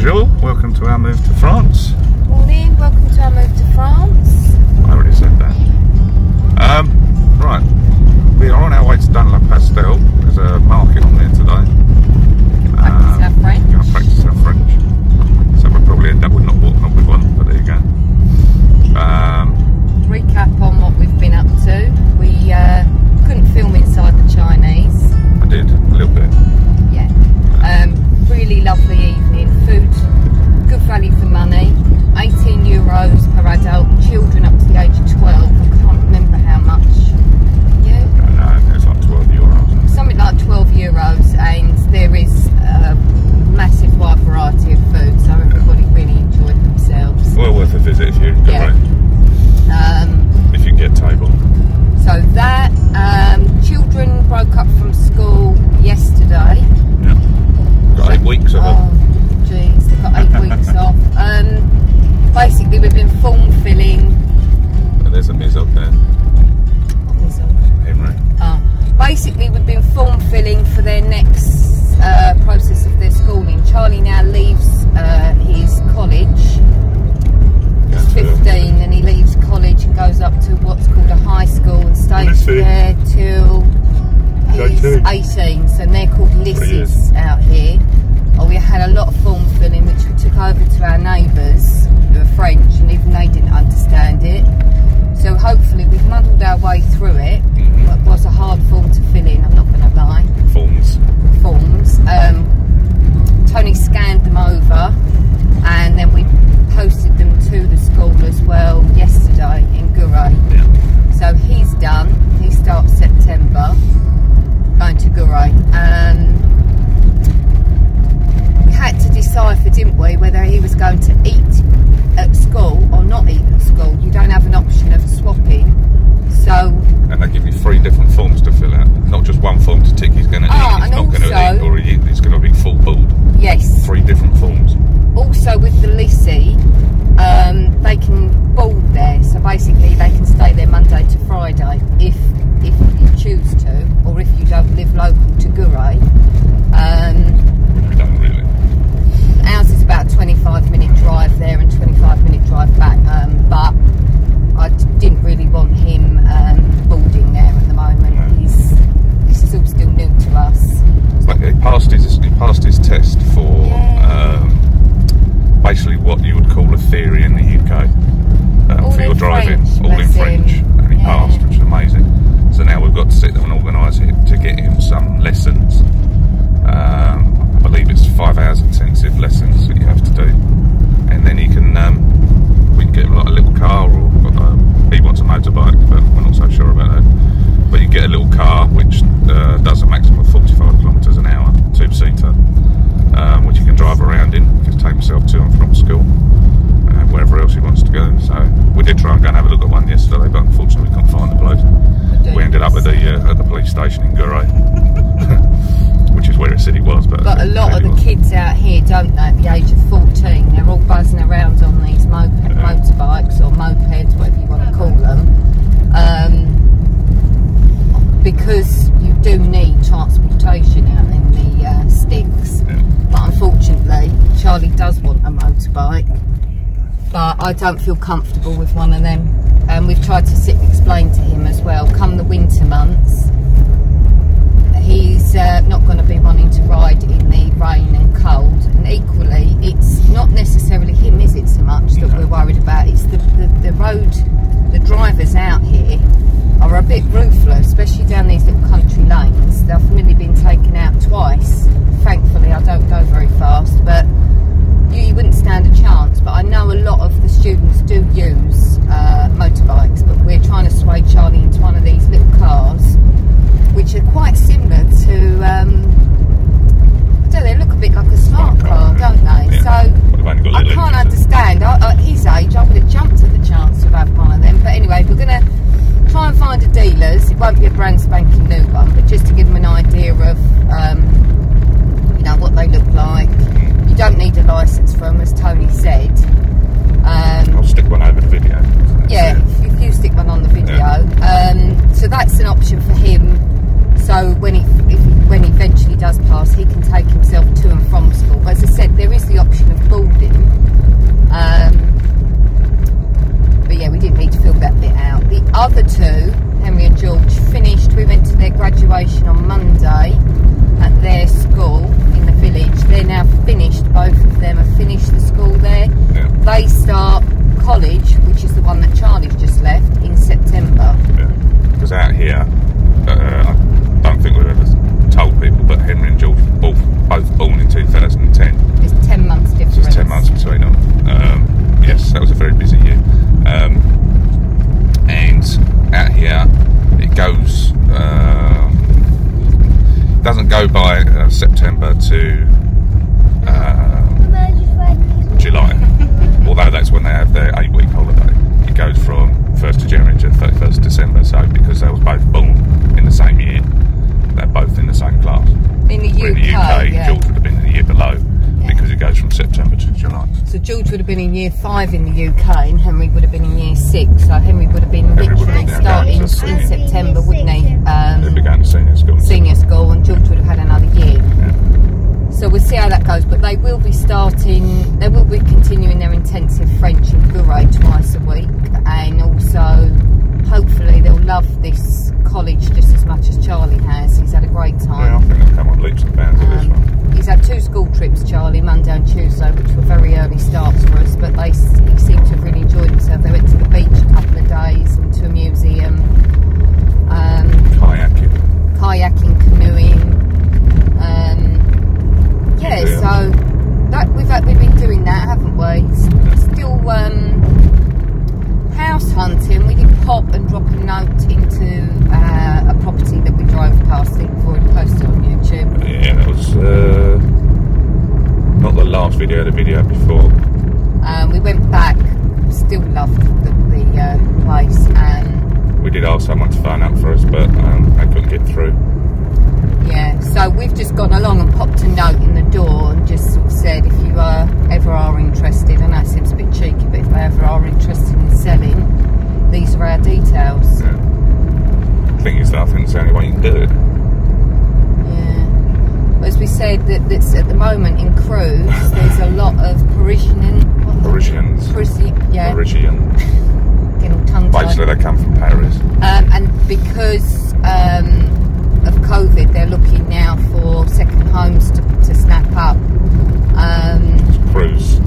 bonjour, welcome to our move to France. Morning, welcome to our move to France. I already said that. Right, we are on our way to Dun-la-Pastel. There's a market on there today. Practice our French. Going to practice our French. So we'll probably end up with not walking up with one, but there you go. Recap on what we've been up to. We couldn't film inside the Chinese. I did, a little bit. Yeah. Really lovely evening. Food, good value for money. €18 per adult. Children up to the age of 12. I can't remember how much. Yeah. No, it's like €12. Something like €12, and there is a massive wide variety of food, so everybody really enjoyed themselves. Well worth a visit if you enjoy it. If you get table. So that, children broke up from school yesterday. Yeah. Got 8 weeks of it. Oh, jeez, they've got 8 weeks off. Basically, we've been form filling. But there's a Miz up there. What is it? Henry. Basically, we've been form filling for their next process of their schooling. Charlie now leaves his college. He's 15 and he leaves college and goes up to what's called a high school and stays there till he's 18. So they're called Lisses out here. We had a lot of form filling, which we took over to our neighbours who are French, and even they didn't understand it. So hopefully we've muddled our way through it. It was a hard form to fill in, I'm not going to lie. Forms. Tony scanned them over, and then we posted them to the school as well yesterday in Gouray. Yeah. So he's done. He starts September going to Gouray. We had to decipher, didn't we, whether he was going to eat at school or not eat at school. You don't have an option of swapping. So. And they give you 3 different forms to fill out. Not just one form to tick he's going to eat, he's not going to eat, or he's going to be full board. Yes. 3 different forms. Also with the Lissy, they can board there, so basically they can stay there Monday to Friday if you choose to, or if you don't live local to Gouray. We don't really. Ours is about a 25-minute drive there and 25-minute drive back, but I didn't really want him boarding there at the moment. No. This is all still new to us. Like he passed his test for basically what you would call a theory in the UK for your driving, all in French, and he passed, which is amazing. So now we've got to sit there and organise it to get him some lessons. I believe it's 5 hours intensive lessons that you have to do, and then he can we can get him like a little car, or he wants a motorbike, but we're not so sure about that. But you get a little car which does a maximum of 45 kilometres an hour, 2-seater, which you can drive around in, just take himself to and from school, wherever else he wants to go. So we did try and go and have a look at one yesterday, but unfortunately we couldn't find the bloke. We ended up at the police station in Gouray, which is where it said he was. But a lot of the kids out here don't know at the age of 14. They're all buzzing around on these motorbikes or mopeds, whatever you want to call them. Because you do need transportation out in the sticks, but unfortunately Charlie does want a motorbike, but I don't feel comfortable with one of them, and we've tried to sit and explain to him as well, come the winter months he's not going to be wanting to ride in the rain and cold, and equally it's not necessarily him, is it, so much that we're worried about, it's the road, the drivers out here are a bit ruthless, especially down these little country lanes. They've nearly been taken out twice. Thankfully I don't go very fast, but you wouldn't stand a chance. But I know a lot of the students do use motorbikes, but we're trying to sway Charlie into one of these little cars, which are quite similar to, I don't know, they look a bit like a smart car, don't they? Yeah. So I can't understand. At his age I would have jumped at the chance of having one of them. But anyway, we're going to try and find a dealer's. It won't be a brand spanking new one, but just to give them an idea of you know, what they look like. You don't need a licence for them, as Tony said. I'll stick one over the video. Yeah, if you stick one on the video. So that's an option for him. So when he eventually does bus pass, he can take himself to and from school. But as I said, there is the option of boarding. But yeah, we didn't need to fill that bit out. The other two, Henry and George, finished. We went to their graduation on Monday at their school in the village. They're now finished. Both of them have finished the school there. Yeah. They start college, which is the one that Charlie's just left, in September. Yeah. Because out here, I don't think we've ever told people, but Henry and George were both born in 2010. It's 10 months difference. So it's 10 months between them. Yes, that was a very busy year. And out here, it goes, doesn't go by September to July, although that's when they have their 8-week holiday. It goes from 1st of January to 31st of December, so because they was both born in the same year, they're both in the same class. In the UK, yeah. George would have been in the year below, because it goes from September to July. So George would have been in year 5 in the UK and Henry would have been in year 6. So Henry would have been literally starting in September, wouldn't he? They began senior school. Senior school, and George would have had another year. Yeah. So we'll see how that goes. But they will be continuing their intensive French in Gouret twice a week. And also, hopefully, they'll love this college just as much as Charlie has. He's had a great time. Yeah, I think they'll come on leaps and bounds with this one. He's had 2 school trips, Charlie, Monday and Tuesday, which were very early starts for us, but he seemed to have really enjoyed himself. They went to the beach a couple of days and to a museum. Kayaking, canoeing. So that we've been doing that, haven't we? Still house hunting. We did pop and drop a note into a property that we drove past. I think we've already posted on YouTube. Yeah, that was not the last video, the video before. We went back, still loved the place, and we did ask someone to phone up for us, but they couldn't get through. Yeah, so we've just gone along and popped a note in the door and just sort of said, if you ever are interested, I know it seems a bit cheeky, but if they ever are interested in selling, these are our details. Yeah. The thing is, I think it's the only way you can do it. Yeah. As we said, that's at the moment in Creuse, there's a lot of Parisians. Getting tongue-tied. Basically, they come from Paris. And because of COVID, they're looking now for second homes to snap up. Creuse.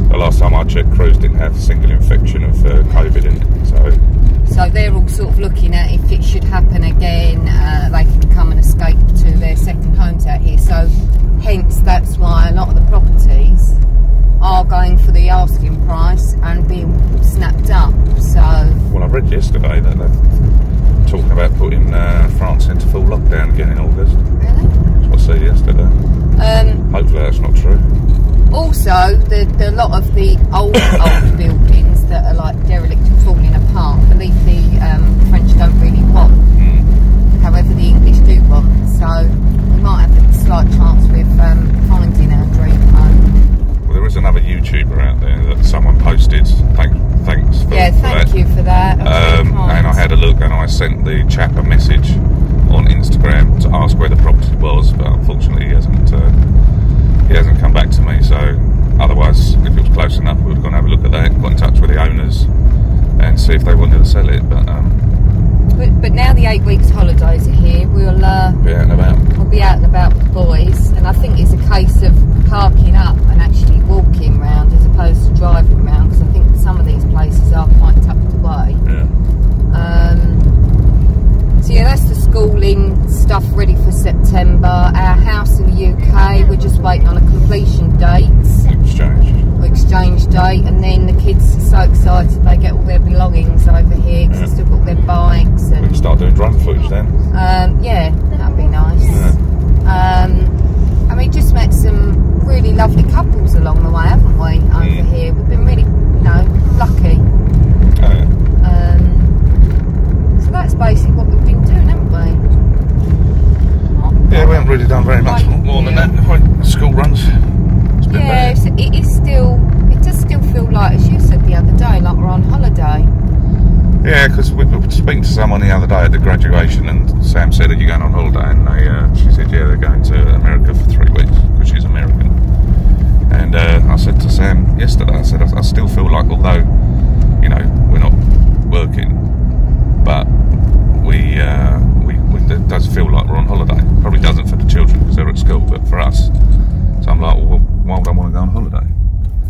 The last time I checked, Creuse didn't have a single infection of COVID in it. So they're all sort of looking at if it should happen again, they can come and escape to their second homes out here. So hence that's why a lot of the properties are going for the asking price and being snapped up. So well, I read yesterday that they're talking about putting France into full lockdown again in August. Really? That's what I said yesterday. Hopefully that's not true. Also, the lot of the old buildings that are like derelict and falling apart, I believe the French don't really want. However, the English do want. So we might have a slight chance with finding our dream home. Well, there is another YouTuber out there that someone posted. Thanks for that. Thank you for that. And I had a look and I sent the chap a message on Instagram to ask where the property was, but unfortunately he hasn't come back to me. So otherwise, if it was close enough, we would have gone and have a look at that, got in touch with the owners and see if they wanted to sell it. But now the 8 weeks holidays are here, we'll be out and about. We'll be out and about with the boys, and I think it's a case of parking up and actually walking round as opposed to driving round, because I think some of these places are quite tucked away. Yeah. So yeah, that's the schooling stuff ready for September. Our house in the UK, we're just waiting on a completion date. Exchange date, and then the kids are so excited they get all their belongings over here because they've still got their bikes. And we can start doing drone footage then. Yeah, that'd be nice. Yeah. And we just met some really lovely couples along the way, haven't we? Over here, we've been really, lucky. Oh, yeah. So that's basically what we've been doing, haven't we? Yeah, we haven't really done very much more than that. School runs. Yeah, it does still feel like, as you said the other day, like we're on holiday. Yeah, because we were speaking to someone the other day at the graduation, and Sam said, "Are you going on holiday?" And she said, "Yeah, they're going to America like we're on holiday. Probably doesn't for the children because they're at school, but for us. So I'm like, well, why would I want to go on holiday?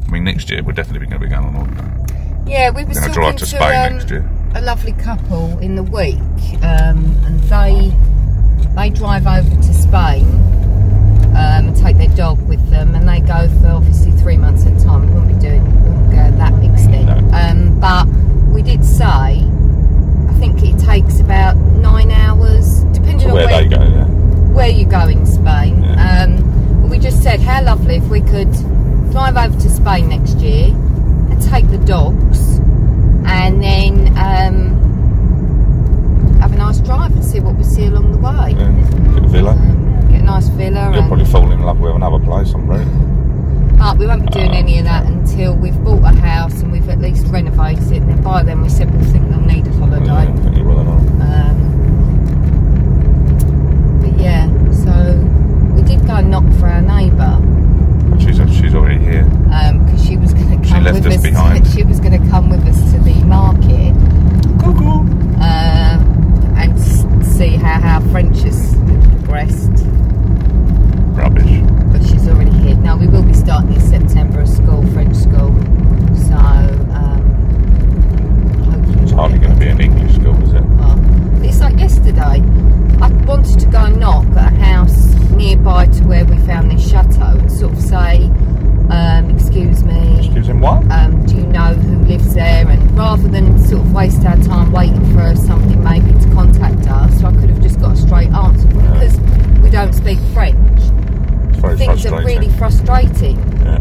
I mean, next year we're definitely going to be going on holiday. Yeah, we were going to drive to Spain next year. A lovely couple in the week, and they drive over to Spain and take their dog with them, and they go for obviously 3 months at a time. We wouldn't go that extent. No. But we did say, I think it takes about 9 hours, depending on where they go, where you go in Spain. Yeah. We just said how lovely if we could drive over to Spain next year and take the dogs, and then have a nice drive and see what we see along the way. Yeah. Get a villa. Get a nice villa. You'll probably fall in love with another place, I'm ready. But we won't be doing any of that until we've bought a house and we've at least renovated it, and then by then we said we'll think they'll need a holiday. Yeah, I think you will enough. But yeah, so we did go and knock for our neighbour. She's already here. Because she was going to come with us behind. She was going to come with us to the market. And see how French has progressed. Rubbish. But she's already here. Now we will be starting in September a school, French school. So hopefully it's hardly going to be an English school, is it? Well, it's like yesterday. I wanted to go and knock at a house nearby to where we found this chateau and sort of say, excuse me. Excuse him, what? Do you know who lives there? And rather than sort of waste our time waiting for something maybe to contact us, I could have just got a straight answer. But because we don't speak French, things are really frustrating. Yeah.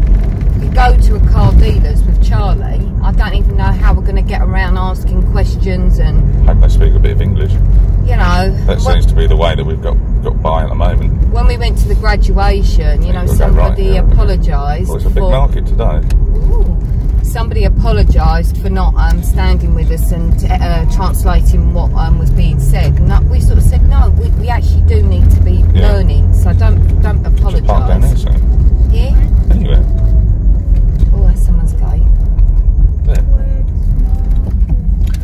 We go to a car dealer's with Charlie. I don't even know how we're going to get around asking questions, and hope they speak a bit of English. You know, that seems to be the way that we've got by at the moment. When we went to the graduation, you know, somebody apologised. Well, it's a big market today. Ooh, somebody apologised for not standing with us and translating what was being said, and we sort of said no, we actually do need to be learning, so don't apologise. Just park down there, so. Here? Anywhere. Oh, that's someone's gate. There.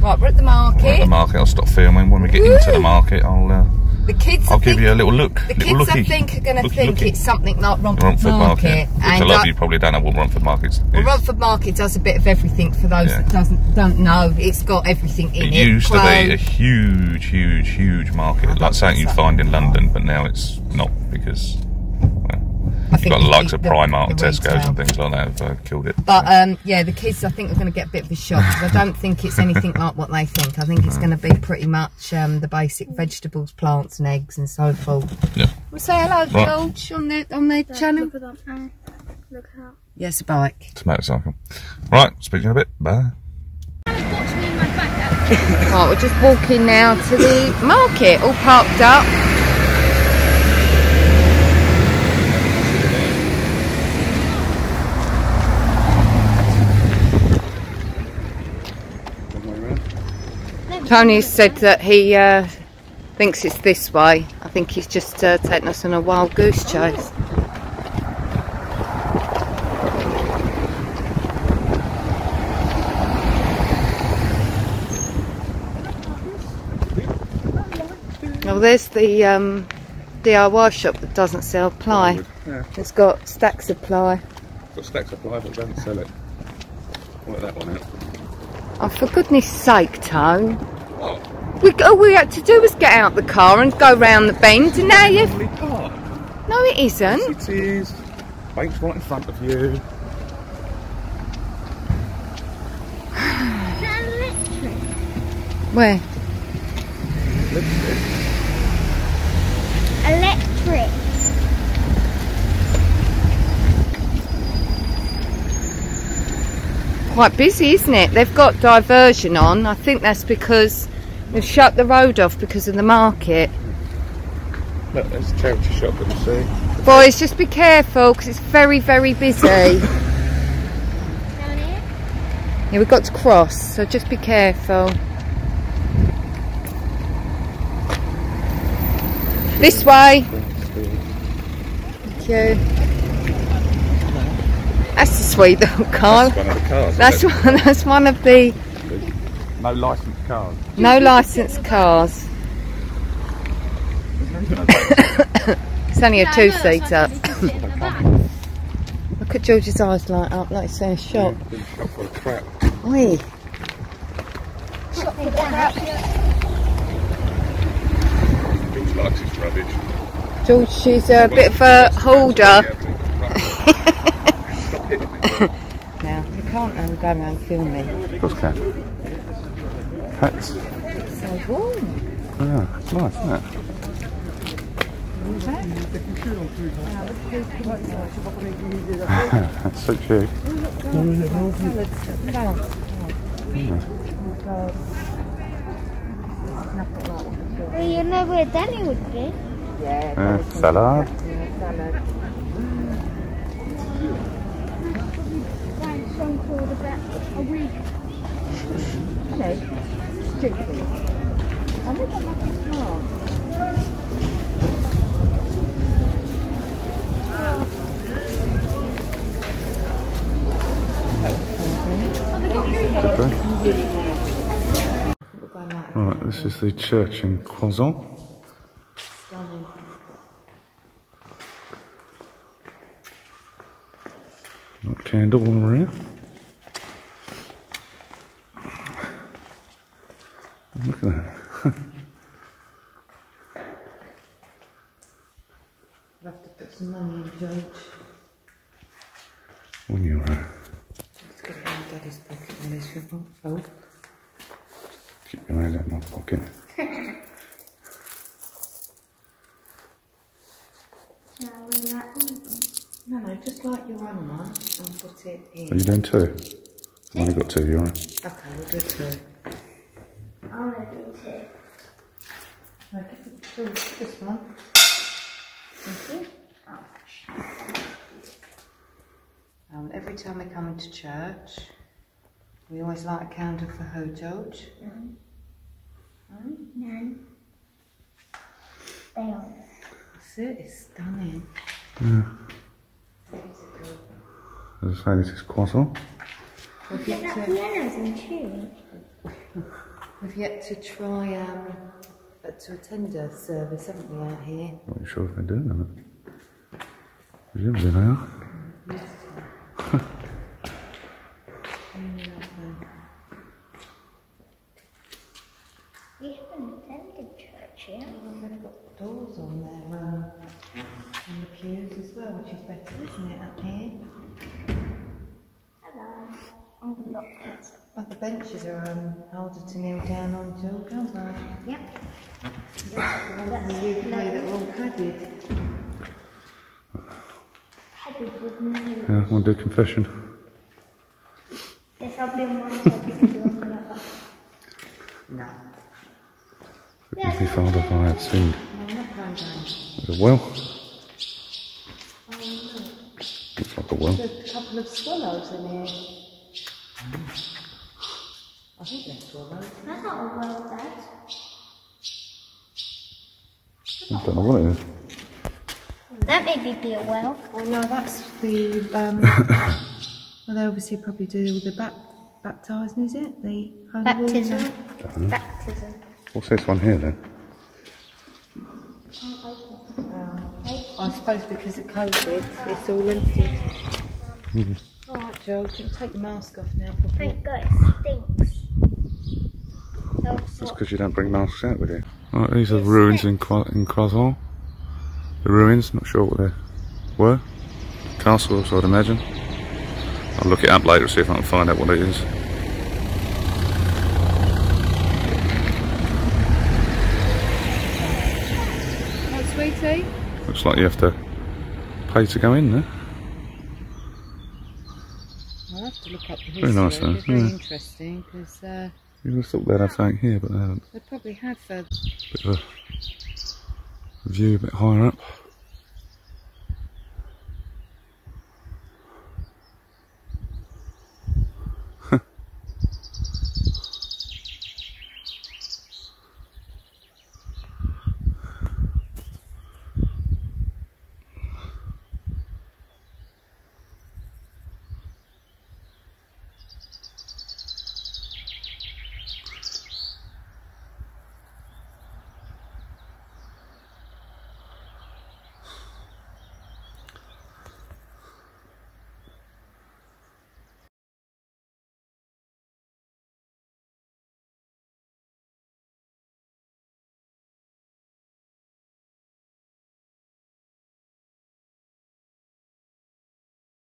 Right, we're at the market. We're at the market. I'll stop filming. When we get into the market, I'll give you a little look. The kids, I think, are going to think it's something like Romford Market. Which a lot of you probably don't know what Romford Market is. Well, Romford Market does a bit of everything for those that don't know. It's got everything in it. It used to be a huge market, like something you'd find in London, but now it's not because, you've got the likes of Primark and Tesco's and things like that have killed it. But yeah, the kids I think are going to get a bit of a shock because I don't think it's anything like what they think. I think it's going to be pretty much the basic vegetables, plants and eggs and so forth. Yeah. We'll say hello, George, on their channel. Look at that. Look at that. Yes, a bike. It's a motorcycle. Right, speaking a bit. Bye. Right, we're just walking now to the market, all parked up. Tony said that he thinks it's this way. I think he's just taking us on a wild goose chase. Well, there's the DIY shop that doesn't sell ply. Yeah. It's got stacks of ply. It's got stacks of ply, but it doesn't sell it. Work that one out. Oh, for goodness sake, Tone. All we had to do was get out the car and go round the bend, and now you've... No, it isn't. Yes, it is. Bank's right in front of you. Is that electric? Where? Electric. Quite busy, isn't it? They've got diversion on. I think that's because they've shut the road off because of the market. Look, there's a charity shop that we see. Boys, just be careful because it's very, very busy. Down here? Yeah, we've got to cross, so just be careful. This way. Thank you. That's a sweet little car. That's one of the cars. That's one of the no licensed cars. no licensed cars. It's only a two-seater. Two-seater. Look at George's eyes light up like he's in a shop. Crap. Oi. George likes his rubbish. George, she's a bit of a hoarder. Now, you can't go around filming. Of course can. Hats. So warm. Yeah, it's nice, isn't it? That suits you. Well, you know where Danny would be. Yeah. Salad. Salad. One song called about a week. Hello. Stupid. I think I'm lucky smart. Right, this is the church in Croissant. Stunning. Got a candle all around. Look at that. I'll have to put some money in, George. When you're Let's get it in Daddy's pocket in this ribbon. Oh. keep your hand out of my pocket. No, just like your own one and put it in. Are you doing two? I've only got two, you're right. Okay, we'll do two. I want to do two. Okay, do this one. Thank you. Every time we come into church, we always light a candle for who, George? None. They are. That's it, it's stunning. Yeah. As I say, this is Croissant. We've Get yet that to, pianos and tune. we've yet to try to attend a service, haven't we, out here? Not really sure if they're doing them. Presumably they are. We haven't attended church yet. They've got doors on there on the pews as well, which is better, isn't it, up here? Hello. I'm not it. But the benches are harder to kneel down on, George, aren't they? Yep. The ones in the UK that are all padded. Headed with me. Yeah, I want to do confession. Yes, I'll be on one side because you're on the other. No. Forgive me, Father, if I have sinned. No, I'm not going down. There's a well. Oh, no. Looks like a well. There's a couple of swallows in here. I think they're swallows. That's not a well, Dad. I don't know what it is. That maybe be a well. Oh no, that's the, well they obviously probably do with the baptising, is it? The holy Baptism. water? Baptism. What's this one here then? I suppose because of COVID, it's all empty. Alright Joe, you can take your mask off now properly. Thank God, it stinks. That's because you don't bring masks out with you. Right, these are the ruins in Croissant. The ruins, not sure what they were. Castles, I'd imagine. I'll look it up later, see if I can find out what it is. What, sweetie? Looks like you have to pay to go in there. I'll have to look up the history. Very nice though, It's very yeah. interesting because You would have thought they'd have something here, but they haven't. they probably had for Bit of a view a bit higher up.